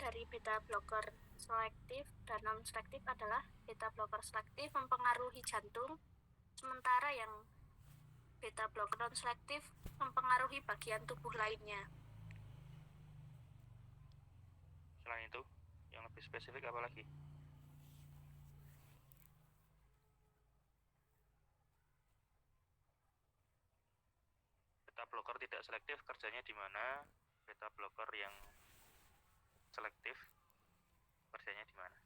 dari beta blocker selektif dan non-selektif adalah beta blocker selektif mempengaruhi jantung, sementara yang beta blocker non-selektif mempengaruhi bagian tubuh lainnya. Selain itu, yang lebih spesifik apa lagi? Beta blocker tidak selektif kerjanya di mana? Beta blocker yang selektif kerjanya di mana?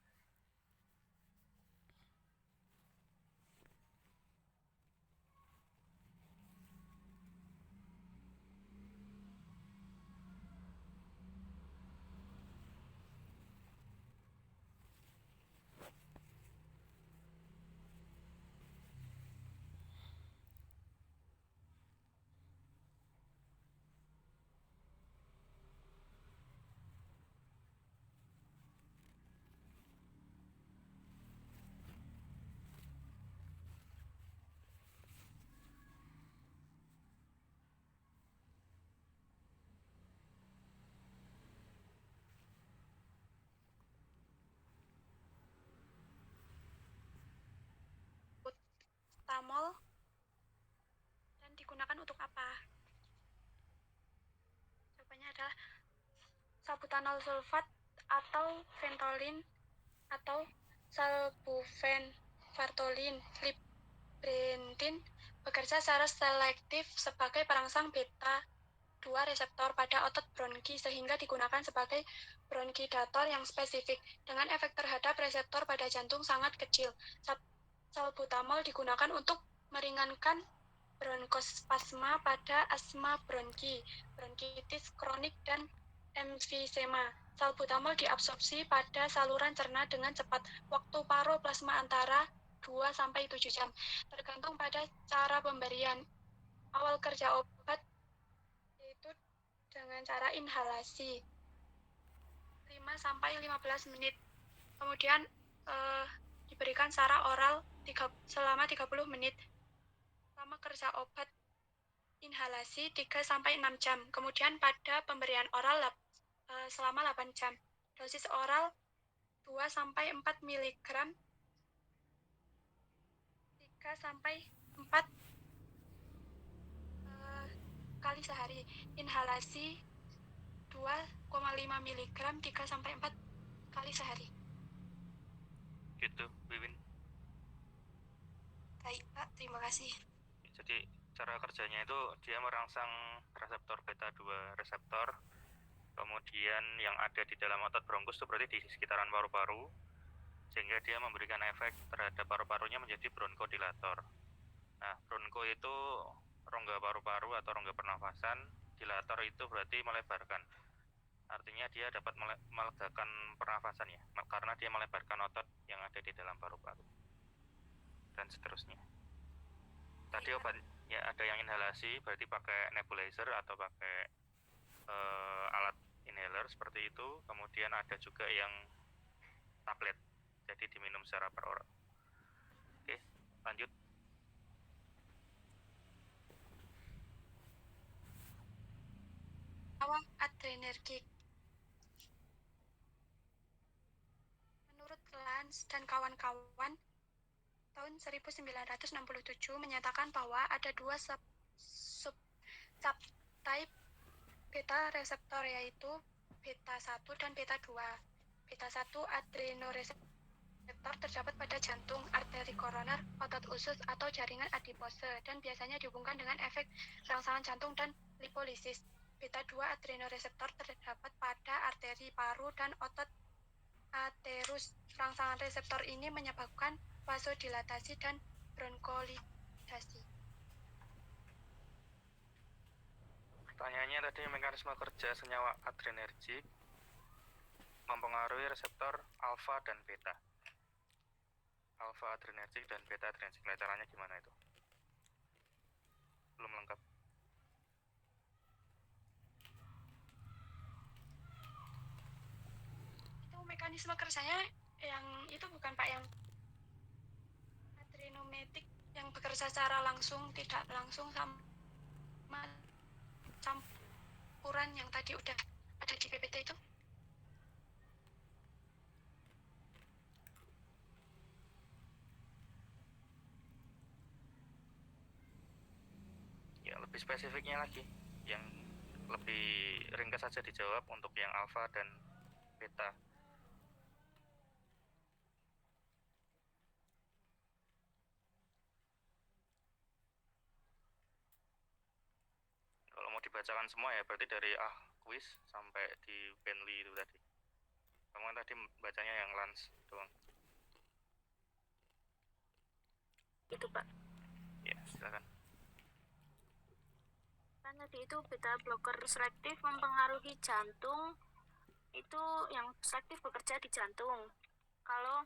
Salbutamol dan digunakan untuk apa? Jawabannya adalah salbutamol sulfat atau Ventolin atau salbutamol librentin bekerja secara selektif sebagai perangsang beta 2 reseptor pada otot bronki sehingga digunakan sebagai bronkidator yang spesifik dengan efek terhadap reseptor pada jantung sangat kecil. Salbutamol digunakan untuk meringankan bronkospasma pada asma bronki, bronkitis kronik, dan emfisema. Salbutamol diabsorpsi pada saluran cerna dengan cepat. Waktu paro plasma antara 2-7 jam, tergantung pada cara pemberian. Awal kerja obat yaitu dengan cara inhalasi 5-15 menit. Kemudian diberikan secara oral selama 30 menit. Lama kerja obat inhalasi 3-6 jam. Kemudian pada pemberian oral selama 8 jam. Dosis oral 2-4 mg 3-4 kali sehari. Inhalasi 2,5 mg 3-4 kali sehari. Gitu, Wiwin. Baik, Pak. Terima kasih. Jadi cara kerjanya itu dia merangsang reseptor beta 2 reseptor, kemudian yang ada di dalam otot bronkus itu berarti di sekitaran paru-paru, sehingga dia memberikan efek terhadap paru-parunya menjadi bronkodilator. Nah, bronko itu rongga paru-paru atau rongga pernafasan, dilator itu berarti melebarkan. Artinya dia dapat melegakan pernafasan ya, karena dia melebarkan otot yang ada di dalam paru-paru. Dan seterusnya. Tadi obat ya ada yang inhalasi, berarti pakai nebulizer atau pakai alat inhaler seperti itu. Kemudian ada juga yang tablet, jadi diminum secara per oral. Oke, lanjut. Adrenergik. Menurut Lance dan kawan-kawan, tahun 1967 menyatakan bahwa ada 2 subtype beta reseptor, yaitu beta 1 dan beta 2. Beta 1 adrenoreseptor terdapat pada jantung, arteri koroner, otot usus, atau jaringan adipose, dan biasanya dihubungkan dengan efek rangsangan jantung dan lipolisis. Beta 2 adrenoreseptor terdapat pada arteri paru dan otot aterus. Rangsangan reseptor ini menyebabkan vasodilatasi dan bronkolidasi. Pertanyaannya tadi mekanisme kerja senyawa adrenergik mempengaruhi reseptor alfa dan beta. Alfa adrenergik dan beta adrenergik. Caranya gimana itu? Belum lengkap. Itu mekanisme kerjanya yang itu bukan Pak, yang adrenometik yang bekerja secara langsung, tidak langsung, sama campuran yang tadi udah ada di PPT itu? lebih spesifiknya lagi, yang lebih ringkas saja dijawab untuk yang alfa dan beta. Kalau mau dibacakan semua ya berarti dari quiz sampai di Bentley itu tadi. Kamu kan tadi bacanya yang Lance doang. Itu Pak. Ya, silakan. Kan tadi itu beta blocker selektif mempengaruhi jantung, itu yang selektif bekerja di jantung. Kalau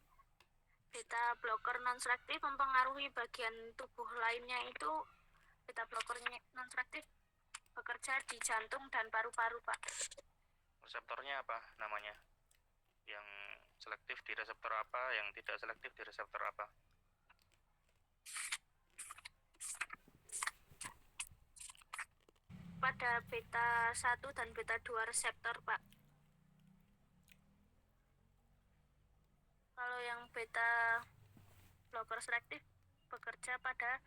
beta blocker non selektif mempengaruhi bagian tubuh lainnya, itu beta blocker non selektif bekerja di jantung dan paru-paru Pak. Reseptornya apa namanya? Yang selektif di reseptor apa, yang tidak selektif di reseptor apa? Pada beta 1 dan beta 2 reseptor Pak. Kalau yang beta blocker selektif bekerja pada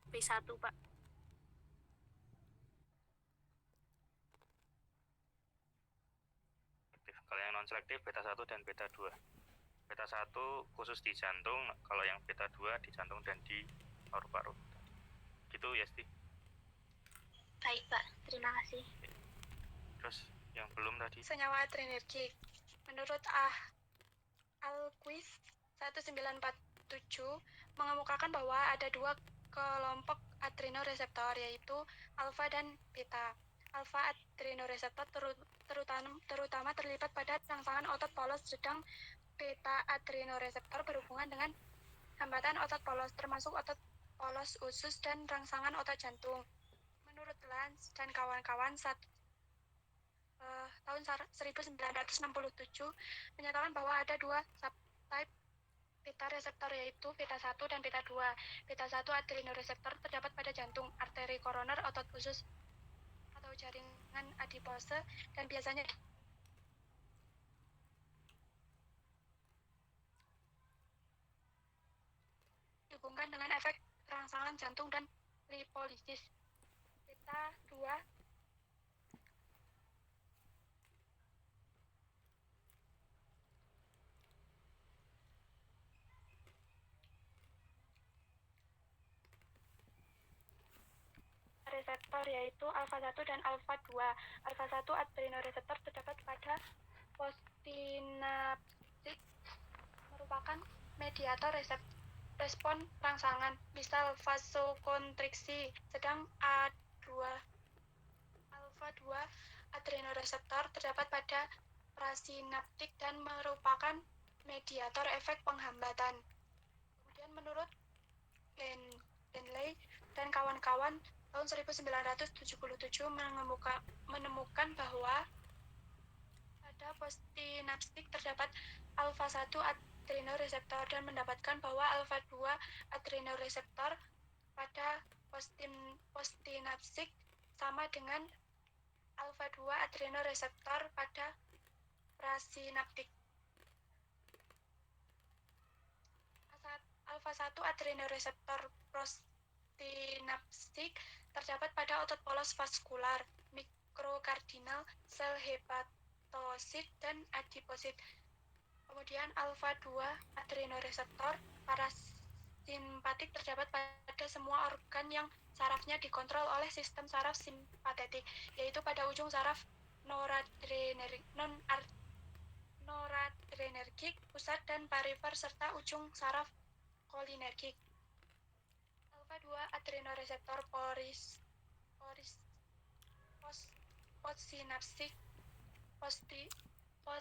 B1 Pak. Kalau yang non selektif beta 1 dan beta 2. Beta 1 khusus di jantung, kalau yang beta 2 di jantung dan di paru-paru. Gitu ya, Sti? Baik Pak, terima kasih. Terus yang belum tadi? Senyawa adrenergik. Menurut Alquist 1947 mengemukakan bahwa ada dua kelompok adrenoreseptor, yaitu alfa dan beta. Alfa adrenoreseptor terutama terlibat pada rangsangan otot polos, sedang beta adrenoreseptor berhubungan dengan hambatan otot polos, termasuk otot polos usus dan rangsangan otot jantung. Menurut Lance dan kawan-kawan, tahun 1967 menyatakan bahwa ada dua subtype beta reseptor, yaitu beta 1 dan beta 2. Beta 1 adrenoreseptor terdapat pada jantung, arteri koroner, otot usus atau jaringan adipose, dan biasanya dihubungkan dengan efek rangsangan jantung dan lipolisis. Beta 2 reseptor, yaitu alfa 1 dan alfa 2. Alfa 1 adrenoreseptor terdapat pada postinapsid, merupakan mediator respon rangsangan, misal vasokonstriksi, sedang alfa 2 adrenoreseptor terdapat pada prasinaptik dan merupakan mediator efek penghambatan. Kemudian menurut Bentley dan kawan-kawan, tahun 1977 menemukan bahwa pada postinaptik terdapat alfa 1 adrenoreseptor dan mendapatkan bahwa alfa 2 adrenoreseptor pada postinaptik sama dengan alfa 2 adrenoreseptor pada prasinaptik. Alfa 1 adrenoreseptor postinaptik terdapat pada otot polos vaskular, mikrokardinal, sel hepatosit, dan adiposit. Kemudian alfa 2 adrenoreseptor parasimpatik terdapat pada semua organ yang sarafnya dikontrol oleh sistem saraf simpatetik, yaitu pada ujung saraf noradrenergik pusat dan perifer, serta ujung saraf kolinergik. Alfa 2 adrenoreseptor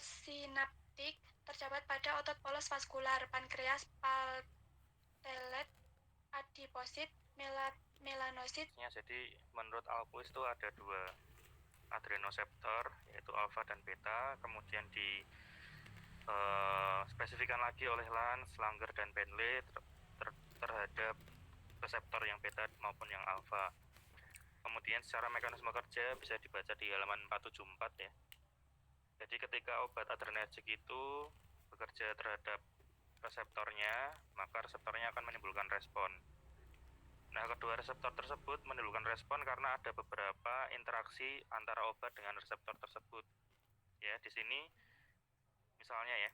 postinaptik terdapat pada otot polos vaskular, pankreas, patelet, adiposit, melanosit. Jadi menurut Alquist itu ada dua adrenoseptor, yaitu alfa dan beta, kemudian di spesifikan lagi oleh Lance, Langer, dan Bentley terhadap reseptor yang beta maupun yang alfa. Kemudian secara mekanisme kerja bisa dibaca di halaman 474 ya. Jadi ketika obat adrenergik itu bekerja terhadap reseptornya, maka reseptornya akan menimbulkan respon. Nah, kedua reseptor tersebut menimbulkan respon karena ada beberapa interaksi antara obat dengan reseptor tersebut. Ya, di sini misalnya ya,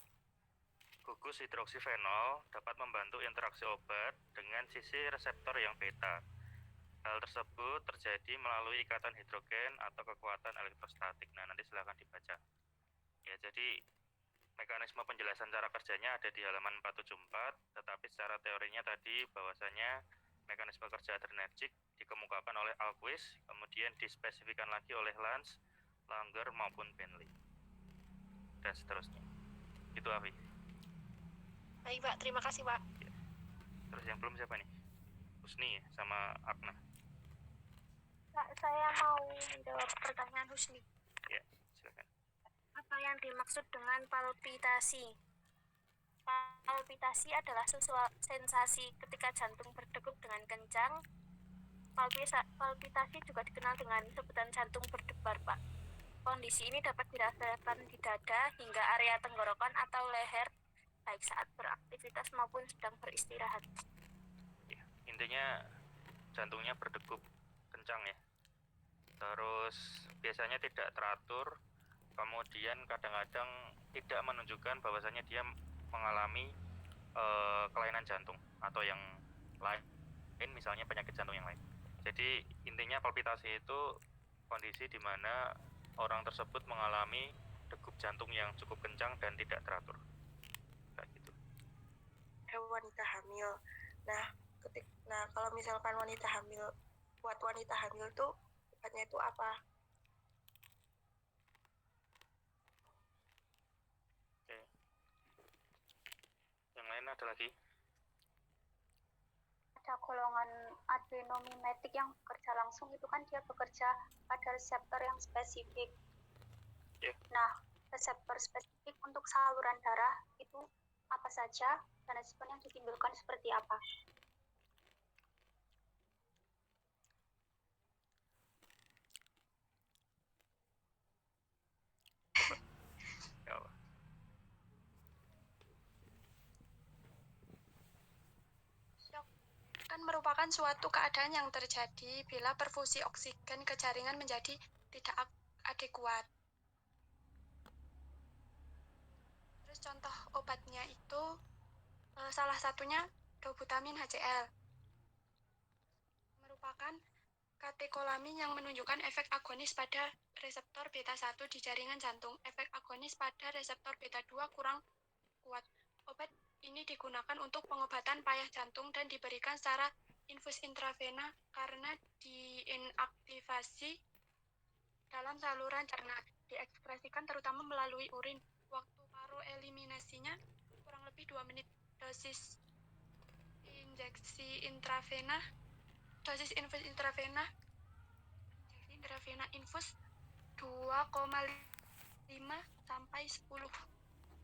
gugus hidroksifenol dapat membantu interaksi obat dengan sisi reseptor yang beta. Hal tersebut terjadi melalui ikatan hidrogen atau kekuatan elektrostatik. Nah, nanti silakan dibaca. Ya, jadi mekanisme penjelasan cara kerjanya ada di halaman 474, tetapi secara teorinya tadi bahwasanya mekanisme kerja adrenergik dikemukakan oleh Alquist, kemudian dispesifikan lagi oleh Lange, Langer maupun Bentley, dan seterusnya. Itu Afi. Baik Pak, terima kasih Pak. Ya. Terus yang belum siapa nih? Husni sama Akna. Kak, saya mau menjawab pertanyaan Husni. Ya, silakan. Apa yang dimaksud dengan palpitasi? Palpitasi adalah sensasi ketika jantung berdegup dengan kencang. Palpitasi juga dikenal dengan sebutan jantung berdebar, Pak. Kondisi ini dapat dirasakan di dada hingga area tenggorokan atau leher, baik saat beraktivitas maupun sedang beristirahat. Ya, intinya jantungnya berdegup kencang ya. Terus biasanya tidak teratur, kemudian kadang-kadang tidak menunjukkan bahwasanya dia mengalami kelainan jantung atau yang lain, misalnya penyakit jantung yang lain. Jadi intinya palpitasi itu kondisi di mana orang tersebut mengalami degup jantung yang cukup kencang dan tidak teratur. Kayak gitu. Wanita hamil. Nah, kalau misalkan wanita hamil, buat wanita hamil tuh obatnya itu apa? Oke. Yang lain ada lagi? Ada golongan adrenomimetik yang bekerja langsung, itu kan dia bekerja pada reseptor yang spesifik. Yeah. Nah, reseptor spesifik untuk saluran darah itu apa saja dan respon yang ditimbulkan seperti apa? Ya. Shock kan merupakan suatu keadaan yang terjadi bila perfusi oksigen ke jaringan menjadi tidak adekuat. Terus contoh obatnya itu salah satunya dobutamin HCl. Merupakan katekolamin yang menunjukkan efek agonis pada reseptor beta 1 di jaringan jantung. Efek agonis pada reseptor beta 2 kurang kuat. Obat ini digunakan untuk pengobatan payah jantung dan diberikan secara infus intravena karena diinaktivasi dalam saluran cerna, diekspresikan terutama melalui urin. Waktu paru eliminasinya kurang lebih 2 menit. Dosis infus intravena infus 2,5 sampai 10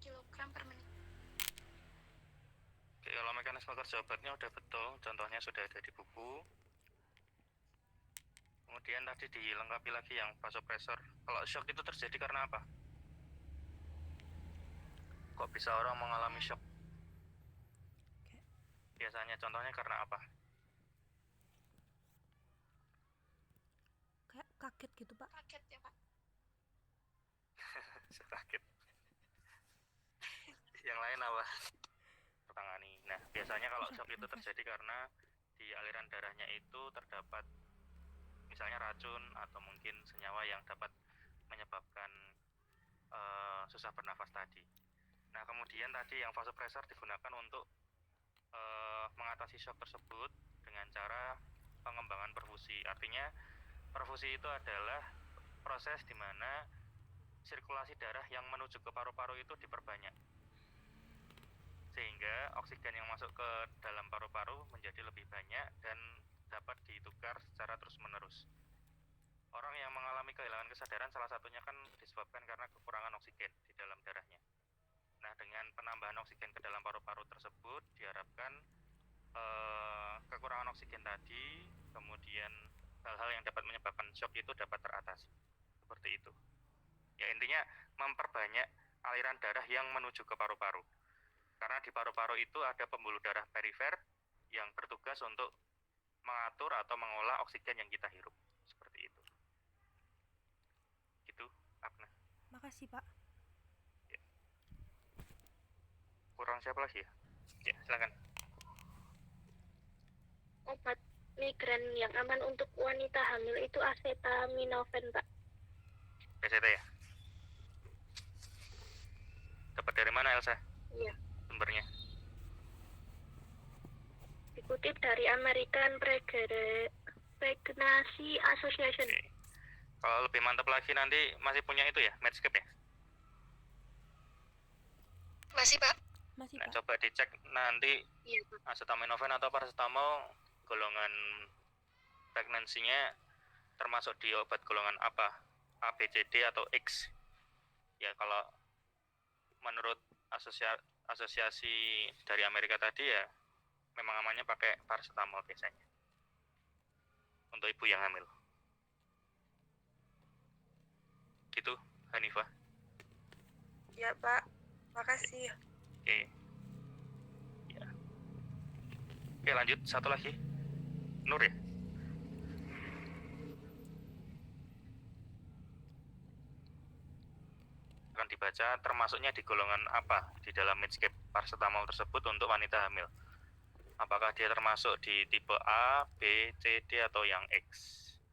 kg per menit. Oke, kalau mekanisme kerja obatnya udah betul, contohnya sudah ada di buku. Kemudian tadi dilengkapi lagi yang vasopresor. Kalau shock itu terjadi karena apa? Kok bisa orang mengalami shock? Biasanya contohnya karena apa? Kayak kaget gitu, Pak. Kaget ya, Pak. Sakit. Yang lain apa? Tertangani. Nah, biasanya kalau shock itu terjadi karena di aliran darahnya itu terdapat misalnya racun atau mungkin senyawa yang dapat menyebabkan susah bernafas tadi. Nah, kemudian tadi yang vasopresor digunakan untuk mengatasi shock tersebut dengan cara pengembangan perfusi. Artinya perfusi itu adalah proses di mana sirkulasi darah yang menuju ke paru-paru itu diperbanyak, sehingga oksigen yang masuk ke dalam paru-paru menjadi lebih banyak dan dapat ditukar secara terus-menerus. Orang yang mengalami kehilangan kesadaran salah satunya kan disebabkan karena kekurangan oksigen di dalam darahnya. Nah, dengan penambahan oksigen ke dalam paru-paru tersebut diharapkan kekurangan oksigen tadi, kemudian hal-hal yang dapat menyebabkan shock itu dapat teratasi. Seperti itu. Ya, intinya memperbanyak aliran darah yang menuju ke paru-paru. Karena di paru-paru itu ada pembuluh darah perifer yang bertugas untuk mengatur atau mengolah oksigen yang kita hirup. Seperti itu. Gitu, Agnes. Makasih, Pak. Ya. Kurang siapa lagi ya? Ya, silakan. Obat migran yang aman untuk wanita hamil itu acetaminophen, Pak. PCT ya? Dapat dari mana, Elsa? Iya. Sumbernya? Dikutip dari American Pregnancy Association. Oke. Kalau lebih mantap lagi nanti masih punya itu ya, Medscape ya? Masih, Pak. Masih, Nah, Pak. coba dicek nanti Iya, Pak. acetaminophen atau paracetamol golongan pregnancy-nya termasuk di obat golongan apa? A, B, C, D atau X? Ya, kalau menurut asosiasi dari Amerika tadi ya memang amannya pakai paracetamol biasanya untuk ibu yang hamil. Gitu, Hanifah. Ya, Pak. Makasih. Oke. Ya. Oke, lanjut satu lagi. Nur ya? Akan dibaca termasuknya di golongan apa di dalam Medscape paracetamol tersebut untuk wanita hamil. Apakah dia termasuk di tipe A, B, C, D atau yang X?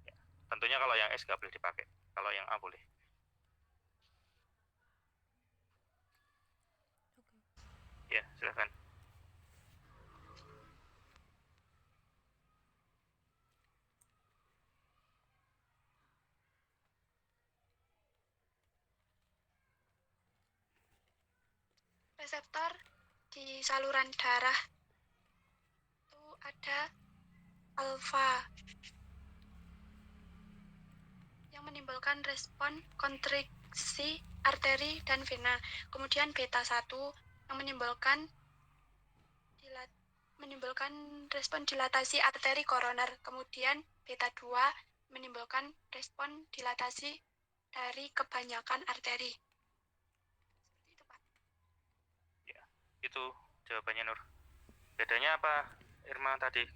Ya. Tentunya kalau yang X nggak boleh dipakai. Kalau yang A boleh. Ya, silakan. Reseptor di saluran darah itu ada alfa yang menimbulkan respon kontriksi arteri dan vena. Kemudian beta 1 yang menimbulkan respon dilatasi arteri koroner. Kemudian beta 2 menimbulkan respon dilatasi dari kebanyakan arteri. Seperti itu, Pak. Ya, itu jawabannya Nur. Bedanya apa, Irma tadi?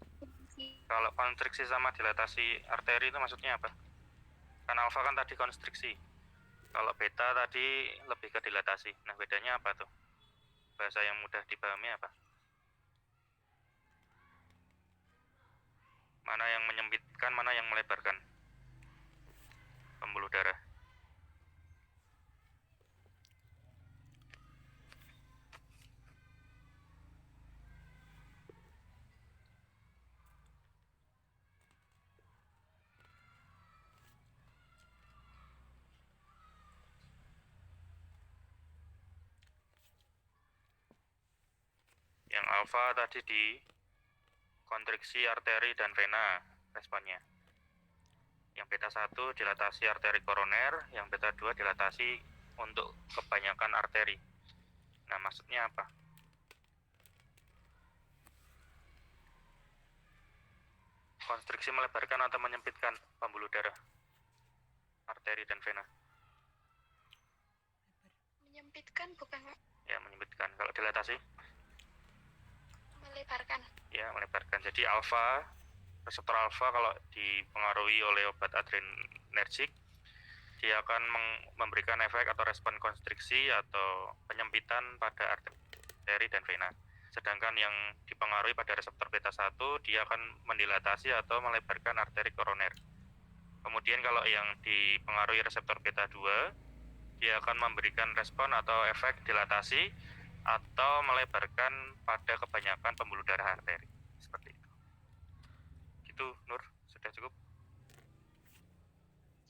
Kalau konstriksi sama dilatasi arteri itu maksudnya apa? Kan alfa kan tadi konstriksi. Kalau beta tadi lebih ke dilatasi. Nah, bedanya apa tuh? Bahasa yang mudah dipahami apa? Mana yang menyempitkan, mana yang melebarkan pembuluh darah? Yang alfa tadi di kontriksi arteri dan vena responnya. Yang beta 1 dilatasi arteri koroner, yang beta 2 dilatasi untuk kebanyakan arteri. Nah, maksudnya apa? Konstriksi melebarkan atau menyempitkan pembuluh darah arteri dan vena? Menyempitkan bukan, Pak? Ya, menyempitkan. Kalau dilatasi? Melebarkan. Ya, melebarkan. Jadi alfa, reseptor alfa kalau dipengaruhi oleh obat adrenergik, dia akan memberikan efek atau respon konstriksi atau penyempitan pada arteri dan vena. Sedangkan yang dipengaruhi pada reseptor beta 1, dia akan mendilatasi atau melebarkan arteri koroner. Kemudian kalau yang dipengaruhi reseptor beta 2, dia akan memberikan respon atau efek dilatasi atau melebarkan pada kebanyakan pembuluh darah arteri. Seperti itu. Gitu, Nur. Sudah cukup?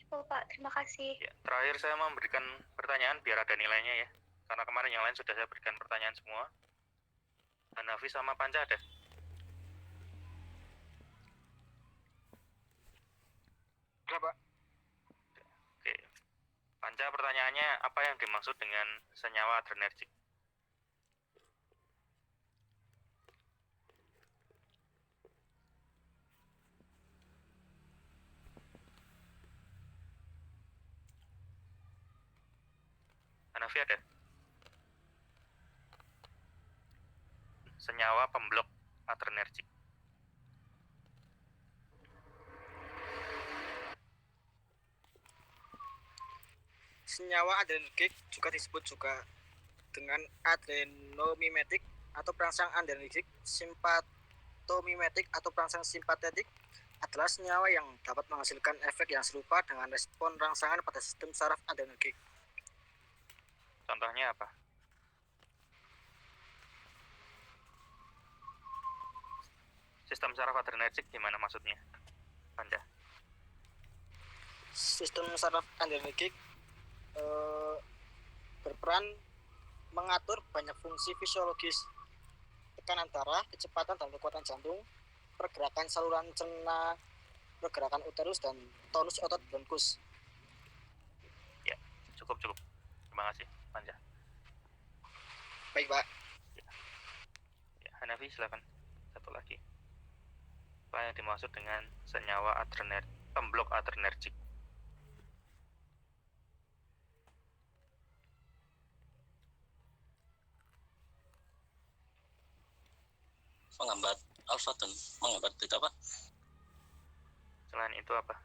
Cukup, Pak. Terima kasih. Ya, terakhir saya memberikan pertanyaan biar ada nilainya ya. Karena kemarin yang lain sudah saya berikan pertanyaan semua. Hanafi sama Panca ada? Ada, Pak. Oke. Panca, pertanyaannya apa yang dimaksud dengan senyawa adrenergik? Hanafi ada? senyawa pemblok adrenergik. Senyawa adrenergik juga disebut juga dengan adrenomimetik atau perangsang adrenergik, simpatomimetik atau perangsang simpatetik, adalah senyawa yang dapat menghasilkan efek yang serupa dengan respon rangsangan pada sistem saraf adrenergik. Contohnya apa? Sistem saraf adrenergik gimana maksudnya, Panja? Sistem saraf adrenergik berperan mengatur banyak fungsi fisiologis, tekanan darah, kecepatan dan kekuatan jantung, pergerakan saluran cerna, pergerakan uterus, dan tonus otot bronkus. Ya, cukup. Terima kasih, Panja. Baik, Pak. Ya, Hanafi silakan. Satu lagi. Apa yang dimaksud dengan senyawa pemblok adrenergik? Menghambat alfa dan menghambat beta, Pak. Selain itu apa?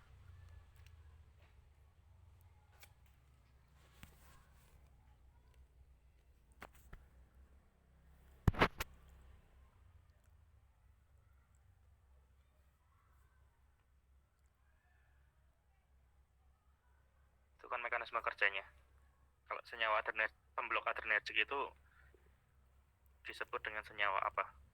Itu kan mekanisme kerjanya. Kalau senyawa pemblok adrenergik itu disebut dengan senyawa apa?